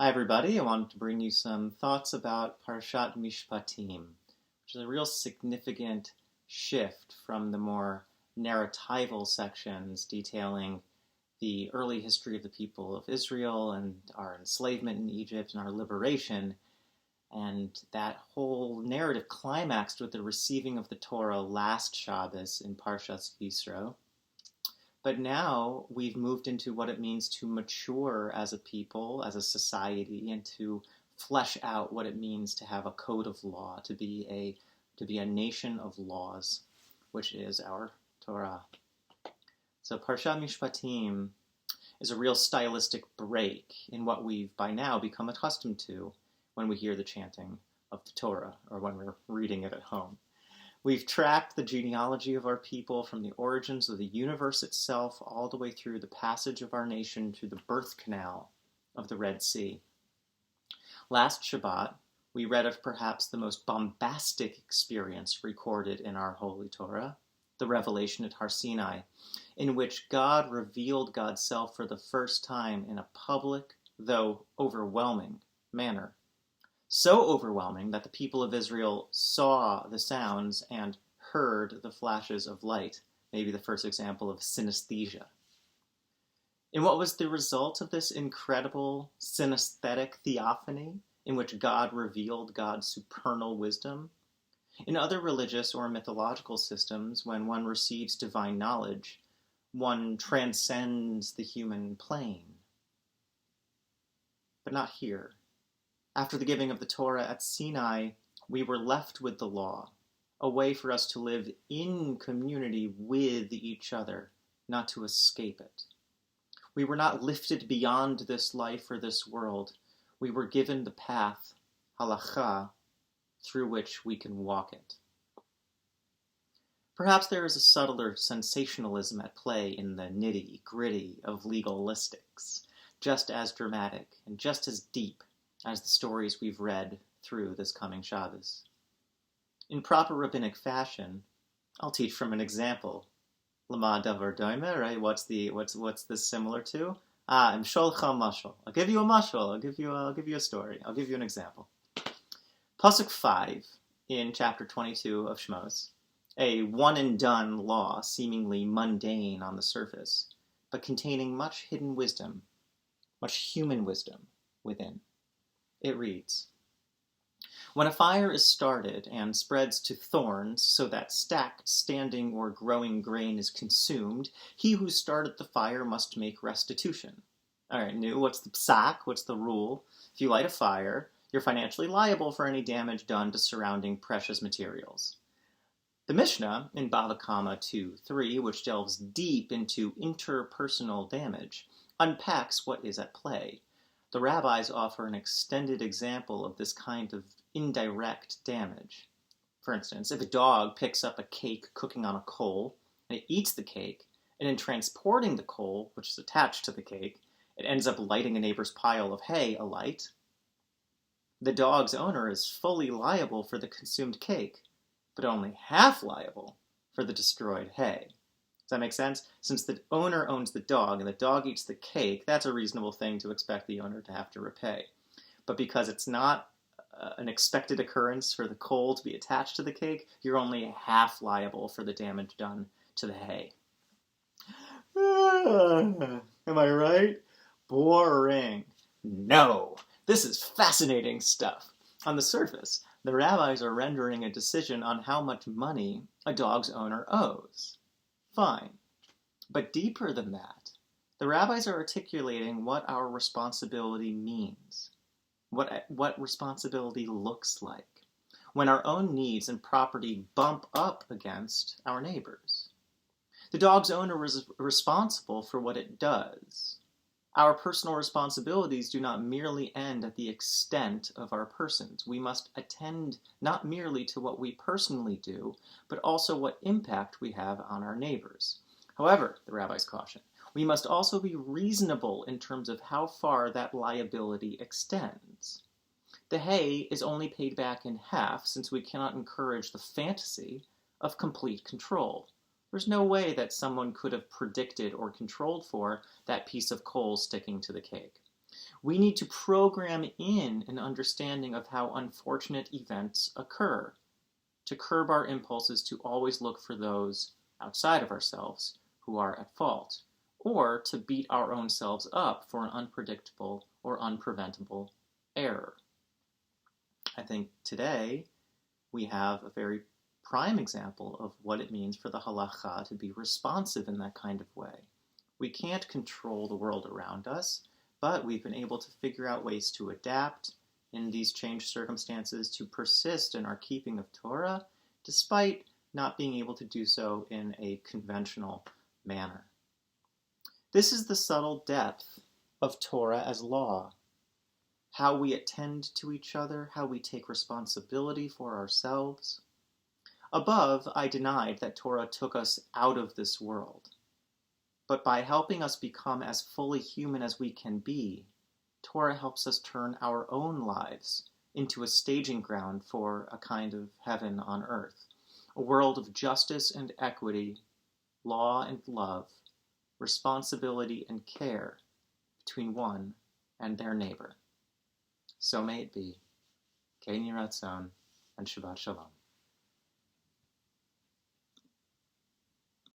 Hi everybody, I wanted to bring you some thoughts about Parshat Mishpatim, which is a real significant shift from the more narratival sections detailing the early history of the people of Israel and our enslavement in Egypt and our liberation. And that whole narrative climaxed with the receiving of the Torah last Shabbos in Parshat Yisro. But now we've moved into what it means to mature as a people, as a society, and to flesh out what it means to have a code of law, to be a nation of laws, which is our Torah. So Parshat Mishpatim is a real stylistic break in what we've by now become accustomed to when we hear the chanting of the Torah or when we're reading it at home. We've tracked the genealogy of our people from the origins of the universe itself all the way through the passage of our nation to the birth canal of the Red Sea. Last Shabbat, we read of perhaps the most bombastic experience recorded in our Holy Torah, the revelation at Har Sinai, in which God revealed God's self for the first time in a public, though overwhelming, manner. So overwhelming that the people of Israel saw the sounds and heard the flashes of light, maybe the first example of synesthesia. And what was the result of this incredible synesthetic theophany in which God revealed God's supernal wisdom? In other religious or mythological systems, when one receives divine knowledge, one transcends the human plane. But not here. After the giving of the Torah at Sinai, we were left with the law, a way for us to live in community with each other, not to escape it. We were not lifted beyond this life or this world. We were given the path, halakha, through which we can walk it. Perhaps there is a subtler sensationalism at play in the nitty-gritty of legalistics, just as dramatic and just as deep as the stories we've read through this coming Shabbos. In proper rabbinic fashion, I'll teach from an example. Lama davar doime, right? What's this similar to? Imsholcha mashal. I'll give you a mashal. I'll give you a story. I'll give you an example. Pasuk 5 in chapter 22 of Shmos, a one-and-done law, seemingly mundane on the surface, but containing much hidden wisdom, much human wisdom within. It reads, "When a fire is started and spreads to thorns so that stacked, standing, or growing grain is consumed, he who started the fire must make restitution." All right, what's the psak? What's the rule? If you light a fire, you're financially liable for any damage done to surrounding precious materials. The Mishnah in Bava Kama 2:3, which delves deep into interpersonal damage, unpacks what is at play. The rabbis offer an extended example of this kind of indirect damage. For instance, if a dog picks up a cake cooking on a coal, and it eats the cake, and in transporting the coal, which is attached to the cake, it ends up lighting a neighbor's pile of hay alight, the dog's owner is fully liable for the consumed cake, but only half liable for the destroyed hay. Does that make sense? Since the owner owns the dog and the dog eats the cake, that's a reasonable thing to expect the owner to have to repay. But because it's not an expected occurrence for the coal to be attached to the cake, you're only half liable for the damage done to the hay. Am I right? Boring. No. This is fascinating stuff. On the surface, the rabbis are rendering a decision on how much money a dog's owner owes. Fine. But deeper than that, the rabbis are articulating what our responsibility means, what responsibility looks like, when our own needs and property bump up against our neighbors. The dog's owner is responsible for what it does. Our personal responsibilities do not merely end at the extent of our persons. We must attend not merely to what we personally do, but also what impact we have on our neighbors. However, the rabbis caution, we must also be reasonable in terms of how far that liability extends. The hay is only paid back in half, since we cannot encourage the fantasy of complete control. There's no way that someone could have predicted or controlled for that piece of coal sticking to the cake. We need to program in an understanding of how unfortunate events occur, to curb our impulses to always look for those outside of ourselves who are at fault, or to beat our own selves up for an unpredictable or unpreventable error. I think today we have a very prime example of what it means for the halacha to be responsive in that kind of way. We can't control the world around us, but we've been able to figure out ways to adapt in these changed circumstances, to persist in our keeping of Torah, despite not being able to do so in a conventional manner. This is the subtle depth of Torah as law. How we attend to each other, how we take responsibility for ourselves. Above, I denied that Torah took us out of this world. But by helping us become as fully human as we can be, Torah helps us turn our own lives into a staging ground for a kind of heaven on earth, a world of justice and equity, law and love, responsibility and care between one and their neighbor. So may it be. Kei Yiratzon, and Shabbat Shalom.